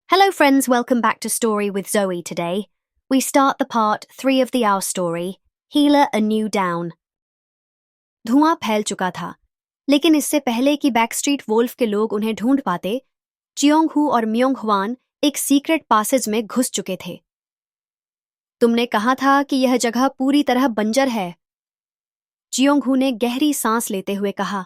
Hello, friends. Welcome back to Story with Zoe today. We start the part 3 of the Our story, Healer a New Down. धुआं फैल चुका था, लेकिन इससे पहले कि बैकस्ट्रीट वोल्फ के लोग उन्हें ढूंढ पाते, जियोंग हू और म्योंग हवान एक सीक्रेट पासेज में घुस चुके थे। तुमने कहा था कि यह जगह पूरी तरह बंजर है, जियोंग हू ने गहरी सांस लेते हुए कहा।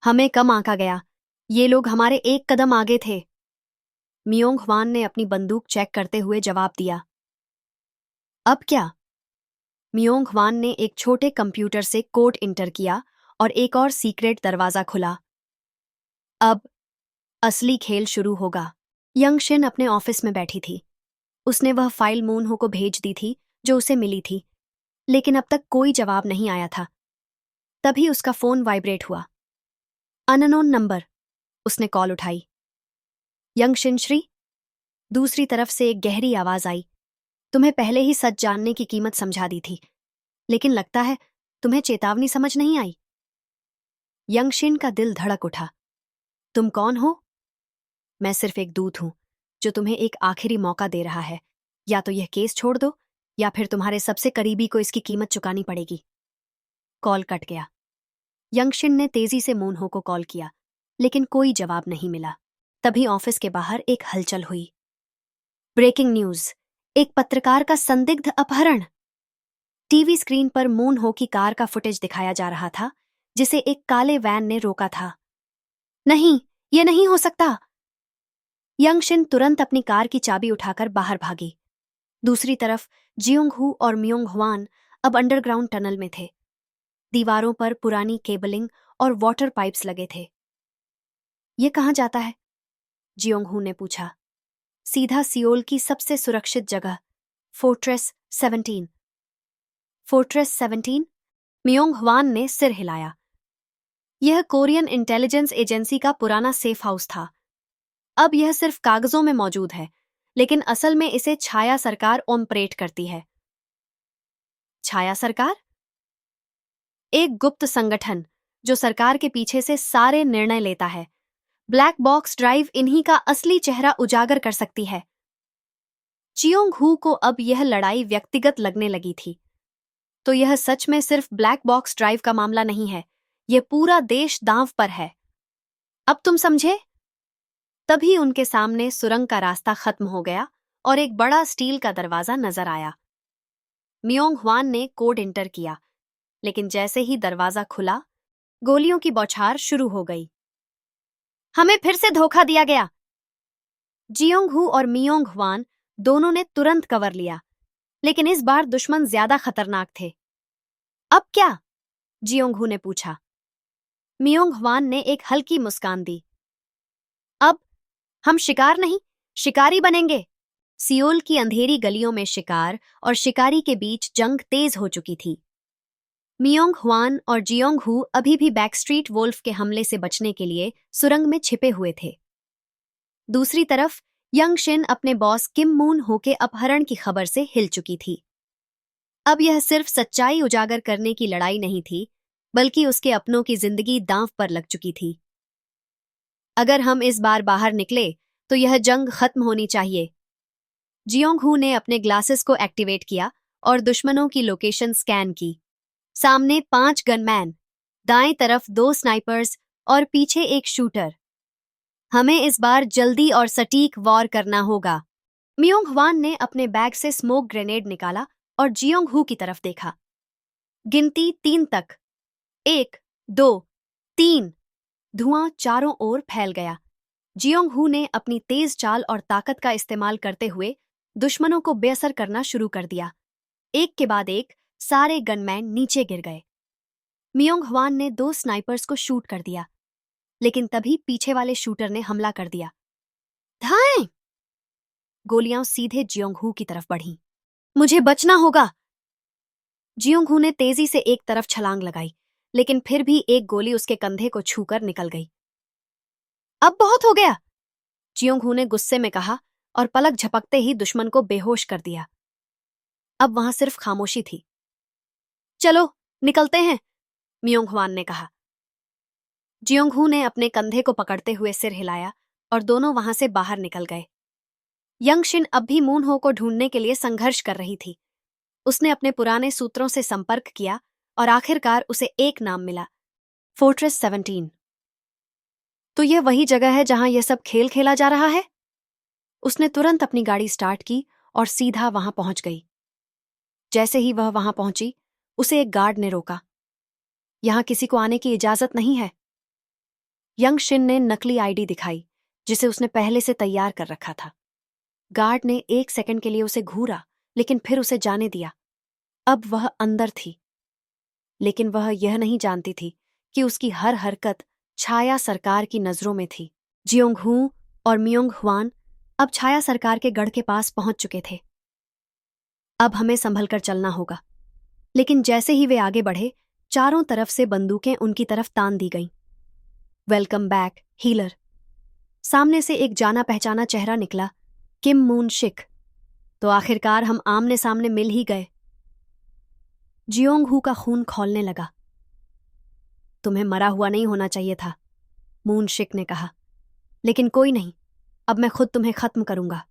हमें कम आंका गया, ये लोग हमारे एक कदम आगे थे। म्योंग हवान ने अपनी बंदूक चेक करते हुए जवाब दिया। अब क्या? म्योंग हवान ने एक छोटे कंप्यूटर से कोड इंटर किया और एक और सीक्रेट दरवाजा खुला। अब असली खेल शुरू होगा। यंगशिन अपने ऑफिस में बैठी थी। उसने वह फाइल मूनहो को भेज दी थी जो उसे मिली थी, लेकिन अब तक कोई जवाब नहीं आया था। तभी उसका फोन वाइब्रेट हुआ। Unknown number. उसने कॉल उठाई। यंगशिन श्री? दूसरी तरफ से एक गहरी आवाज आई। तुम्हें पहले ही सच जानने की कीमत समझा दी थी, लेकिन लगता है तुम्हें चेतावनी समझ नहीं आई। यंगशिन का दिल धड़क उठा। तुम कौन हो? मैं सिर्फ एक दूत हूं जो तुम्हें एक आखिरी मौका दे रहा है। या तो यह केस छोड़ दो, या फिर तुम्हारे सबसे करीबी को इसकी कीमत चुकानी पड़ेगी। कॉल कट गया। यंगशिन ने तेजी से मूनहो को कॉल किया, लेकिन कोई जवाब नहीं मिला। तभी ऑफिस के बाहर एक हलचल हुई। ब्रेकिंग न्यूज, एक पत्रकार का संदिग्ध अपहरण। टीवी स्क्रीन पर मूनहो की कार का फुटेज दिखाया जा रहा था, जिसे एक काले वैन ने रोका था। नहीं, यह नहीं हो सकता। यंगशिन तुरंत अपनी कार की चाबी उठाकर बाहर भागी। दूसरी तरफ जियोंग हू और म्योंग हवान अब अंडरग्राउंड टनल में थे। दीवारों पर पुरानी केबलिंग और वाटर पाइप्स लगे थे। यह कहाँ जाता है? जियोंग हू ने पूछा। सीधा सियोल की सबसे सुरक्षित जगह, फोर्ट्रेस 17। फोर्ट्रेस 17? म्योंग हवान ने सिर हिलाया। यह कोरियन इंटेलिजेंस एजेंसी का पुराना सेफ हाउस था। अब यह सिर्फ कागजों में मौजूद है, लेकिन असल में इसे छाया सरकार ऑपरेट करती है। छाया सरकार? एक गुप्त संगठन जो सरकार के पीछे से सारे निर्णय लेता है। ब्लैक बॉक्स ड्राइव इन्हीं का असली चेहरा उजागर कर सकती है। जियोंग हू को अब यह लड़ाई व्यक्तिगत लगने लगी थी। तो यह सच में सिर्फ ब्लैक बॉक्स ड्राइव का मामला नहीं है, यह पूरा देश दांव पर है। अब तुम समझे? तभी उनके सामने सुरंग का रास्ता खत्म हो गया और एक बड़ा स्टील का दरवाजा नजर आया। म्योंग हवान ने कोड इंटर किया, लेकिन जैसे ही दरवाजा खुला, गोलियों की बौछार शुरू हो गई। हमें फिर से धोखा दिया गया। जियोंग हू और म्योंग हवान दोनों ने तुरंत कवर लिया, लेकिन इस बार दुश्मन ज्यादा खतरनाक थे। अब क्या? जियोंग हू ने पूछा। म्योंग हवान ने एक हल्की मुस्कान दी। अब हम शिकार नहीं, शिकारी बनेंगे। सियोल की अंधेरी गलियों में शिकार और शिकारी के बीच जंग तेज हो चुकी थी। म्योंग हवान और जियोंग हू अभी भी बैकस्ट्रीट वोल्फ के हमले से बचने के लिए सुरंग में छिपे हुए थे। दूसरी तरफ यंगशिन अपने बॉस किम मून हो के अपहरण की खबर से हिल चुकी थी। अब यह सिर्फ सच्चाई उजागर करने की लड़ाई नहीं थी, बल्कि उसके अपनों की जिंदगी दांव पर लग चुकी थी। अगर हम इस बार बाहर निकले तो यह जंग खत्म होनी चाहिए। जियोंग हू ने अपने ग्लासेस को एक्टिवेट किया और दुश्मनों की लोकेशन स्कैन की। सामने 5 गनमैन, दाएं तरफ 2 स्नाइपर्स और पीछे एक शूटर। हमें इस बार जल्दी और सटीक वॉर करना होगा। म्योंग हवान ने अपने बैग से स्मोक ग्रेनेड निकाला और जियोंग हू की तरफ देखा। गिनती 3 तक। 1, 2, 3। धुआं चारों ओर फैल गया। जियोंग हू ने अपनी तेज चाल और ताकत का इस्तेमाल करते हुए दुश्मनों को बेअसर करना शुरू कर दिया। एक के बाद एक सारे गनमैन नीचे गिर गए। म्योंग हवान ने 2 स्नाइपर्स को शूट कर दिया, लेकिन तभी पीछे वाले शूटर ने हमला कर दिया। धाएं! गोलियां सीधे जियोंग हू की तरफ बढ़ीं। मुझे बचना होगा। जियोंग हू ने तेजी से एक तरफ छलांग लगाई, लेकिन फिर भी एक गोली उसके कंधे को छूकर निकल गई। अब बहुत हो गया, जियोंग हू ने गुस्से में कहा और पलक झपकते ही दुश्मन को बेहोश कर दिया। अब वहां सिर्फ खामोशी थी। चलो निकलते हैं, म्योंग हवान ने कहा। जियोंग हू ने अपने कंधे को पकड़ते हुए सिर हिलाया और दोनों वहां से बाहर निकल गए। यंगशिन अब भी मून हो को ढूंढने के लिए संघर्ष कर रही थी। उसने अपने पुराने सूत्रों से संपर्क किया और आखिरकार उसे एक नाम मिला, फोर्ट्रेस 17। तो यह वही जगह है जहां यह सब खेल खेला जा रहा है? उसने तुरंत अपनी गाड़ी स्टार्ट की और सीधा वहां पहुंच गई। जैसे ही वह वहां पहुंची, उसे एक गार्ड ने रोका। यहां किसी को आने की इजाजत नहीं है। यंगशिन ने नकली आईडी दिखाई, जिसे उसने पहले से तैयार कर रखा था। गार्ड ने 1 सेकंड के लिए उसे घूरा, लेकिन फिर उसे जाने दिया। अब वह अंदर थी, लेकिन वह यह नहीं जानती थी कि उसकी हर हरकत छाया सरकार की नजरों में थी। जियोंग हू और मियोंग हुआन अब छाया सरकार के गढ़ के पास पहुंच चुके थे। अब हमें संभल कर चलना होगा। लेकिन जैसे ही वे आगे बढ़े, चारों तरफ से बंदूकें उनकी तरफ तान दी गईं। Welcome back, healer. सामने से एक जाना पहचाना चेहरा निकला, किम मून शिक। तो आखिरकार हम आमने सामने मिल ही गए। जियोंग हू का खून खौलने लगा। तुम्हें मरा हुआ नहीं होना चाहिए था, मून शिक ने कहा। लेकिन कोई नहीं, अब मैं खुद तुम्हें खत्म करूंगा।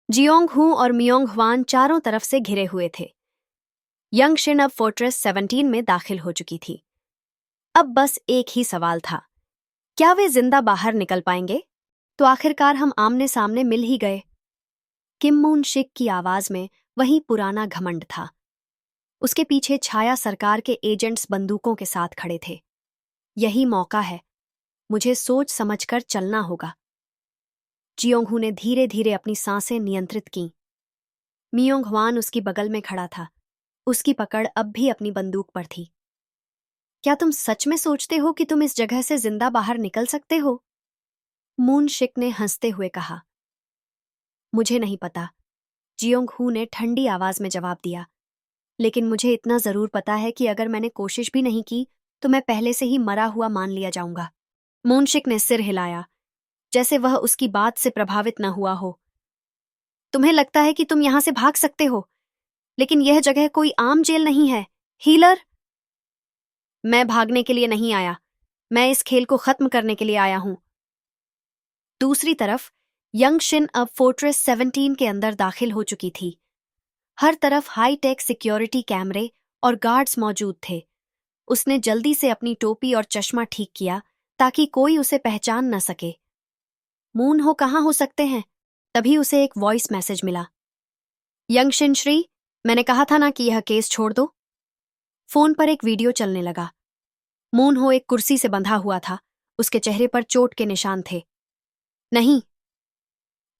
जियोंग हू और मियोंग हुआन चारों तरफ से घिरे हुए थे। यंगशिन अब फोर्ट्रेस 17 में दाखिल हो चुकी थी। अब बस एक ही सवाल था, क्या वे जिंदा बाहर निकल पाएंगे? तो आखिरकार हम आमने सामने मिल ही गए। किम मून शिक की आवाज में वही पुराना घमंड था। उसके पीछे छाया सरकार के एजेंट्स बंदूकों के साथ खड़े थे। यही मौका है, मुझे सोच समझकर चलना होगा। जियोंग हू ने धीरे धीरे अपनी सांसें नियंत्रित कीं। मियोंग हुआन उसकी बगल में खड़ा था। उसकी पकड़ अब भी अपनी बंदूक पर थी। क्या तुम सच में सोचते हो कि तुम इस जगह से जिंदा बाहर निकल सकते हो? मून शिक ने हंसते हुए कहा। मुझे नहीं पता, जियोंग हू ने ठंडी आवाज में जवाब दिया। लेकिन मुझे इतना जरूर पता है कि अगर मैंने कोशिश भी नहीं की तो मैं पहले से ही मरा हुआ मान लिया जाऊंगा। मून शिक ने सिर हिलाया, जैसे वह उसकी बात से प्रभावित न हुआ हो। तुम्हें लगता है कि तुम यहां से भाग सकते हो, लेकिन यह जगह कोई आम जेल नहीं है, हीलर। मैं भागने के लिए नहीं आया, मैं इस खेल को खत्म करने के लिए आया हूं। दूसरी तरफ यंगशिन अब फोर्ट्रेस 17 के अंदर दाखिल हो चुकी थी। हर तरफ हाई टेक सिक्योरिटी कैमरे और गार्ड्स मौजूद थे। उसने जल्दी से अपनी टोपी और चश्मा ठीक किया ताकि कोई उसे पहचान न सके। मून हो कहाँ हो सकते हैं? तभी उसे एक वॉइस मैसेज मिला। यंगशिन श्री, मैंने कहा था ना कि यह केस छोड़ दो। फोन पर एक वीडियो चलने लगा। मून हो एक कुर्सी से बंधा हुआ था। उसके चेहरे पर चोट के निशान थे। नहीं।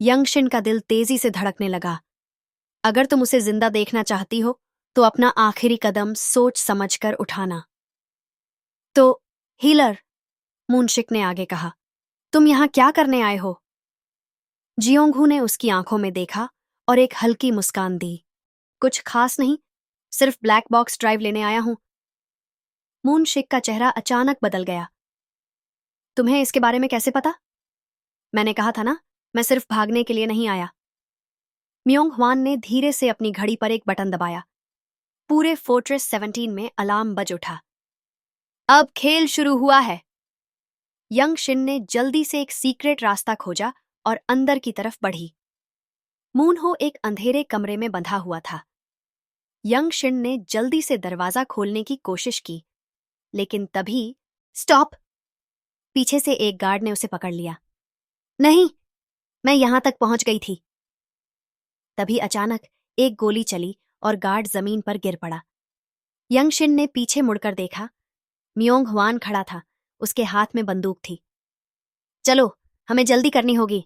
यंगशिन का दिल तेजी से धड़कने लगा। अगर तुम उसे जिंदा देखना चाहती हो तो अपना आखिरी कदम सोच समझकर उठाना। तो हीलर, मूनशिक ने आगे कहा, तुम यहां क्या करने आए हो? जियोंगहू ने उसकी आंखों में देखा और एक हल्की मुस्कान दी। कुछ खास नहीं, सिर्फ ब्लैक बॉक्स ड्राइव लेने आया हूं। मूनशिक का चेहरा अचानक बदल गया। तुम्हें इसके बारे में कैसे पता? मैंने कहा था ना, मैं सिर्फ भागने के लिए नहीं आया। मियोंग हुआन ने धीरे से अपनी घड़ी पर एक बटन दबाया। पूरे फोर्ट्रेस 17 में अलार्म बज उठा। अब खेल शुरू हुआ है। यंगशिन ने जल्दी से एक सीक्रेट रास्ता खोजा और अंदर की तरफ बढ़ी। मून हो एक अंधेरे कमरे में बंधा हुआ था। यंगशिन ने जल्दी से दरवाजा खोलने की कोशिश की, लेकिन तभी स्टॉप! पीछे से एक गार्ड ने उसे पकड़ लिया। नहीं, मैं यहां तक पहुंच गई थी। तभी अचानक एक गोली चली और गार्ड जमीन पर गिर पड़ा। यंगशिन ने पीछे मुड़कर देखा। मियोंग हुआन खड़ा था, उसके हाथ में बंदूक थी। चलो, हमें जल्दी करनी होगी।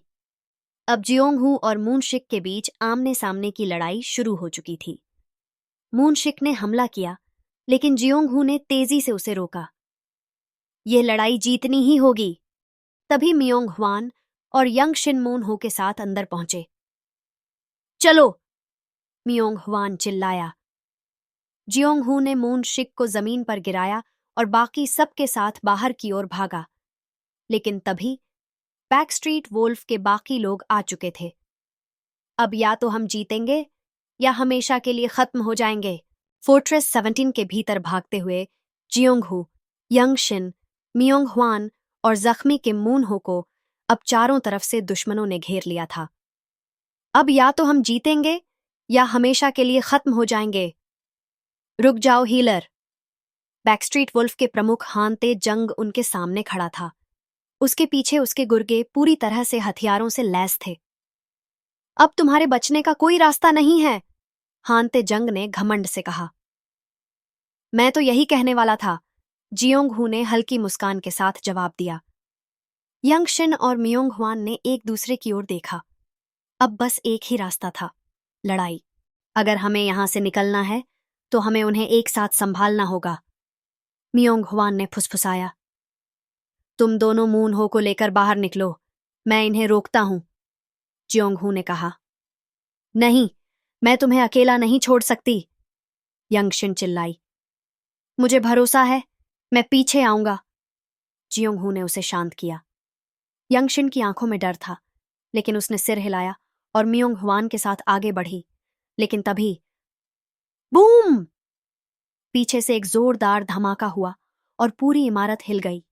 अब जियोंगहू और मूनशिक के बीच आमने सामने की लड़ाई शुरू हो चुकी थी। मूनशिक ने हमला किया, लेकिन जियोंगहू ने तेजी से उसे रोका। यह लड़ाई जीतनी ही होगी। तभी मियोंग हुआन और यंगशिन मूनहो के साथ अंदर पहुंचे। चलो! मियोंग हुआन चिल्लाया। जियोंगहू ने मूनशिक को जमीन पर गिराया और बाकी सबके साथ बाहर की ओर भागा। लेकिन तभी बैकस्ट्रीट वोल्फ के बाकी लोग आ चुके थे। अब या तो हम जीतेंगे या हमेशा के लिए खत्म हो जाएंगे। फोर्ट्रेस 17 के भीतर भागते हुए जियोंगहू, यंगशिन, मियोंग हुआन और जख्मी किम मूनहो को अब चारों तरफ से दुश्मनों ने घेर लिया था। अब या तो हम जीतेंगे या हमेशा के लिए खत्म हो जाएंगे। रुक जाओ हीलर। बैकस्ट्रीट वुल्फ के प्रमुख हानते जंग उनके सामने खड़ा था। उसके पीछे उसके गुर्गे पूरी तरह से हथियारों से लैस थे। अब तुम्हारे बचने का कोई रास्ता नहीं है, हानते जंग ने घमंड से कहा। मैं तो यही कहने वाला था, जियोंग हू ने हल्की मुस्कान के साथ जवाब दिया। यंगशिन और मियोंग हुआन ने एक दूसरे की ओर देखा। अब बस एक ही रास्ता था, लड़ाई। अगर हमें यहां से निकलना है तो हमें उन्हें एक साथ संभालना होगा, मियोंग हुआन ने फुसफुसाया। तुम दोनों मून हो को लेकर बाहर निकलो, मैं इन्हें रोकता हूं, जियोंग हू ने कहा। नहीं, मैं तुम्हें अकेला नहीं छोड़ सकती, यंगशिन चिल्लाई। मुझे भरोसा है, मैं पीछे आऊंगा, जियोंग हू ने उसे शांत किया। यंगशिन की आंखों में डर था, लेकिन उसने सिर हिलाया और मियोंग हुआन के साथ आगे बढ़ी। लेकिन तभी बूम! पीछे से एक जोरदार धमाका हुआ और पूरी इमारत हिल गई।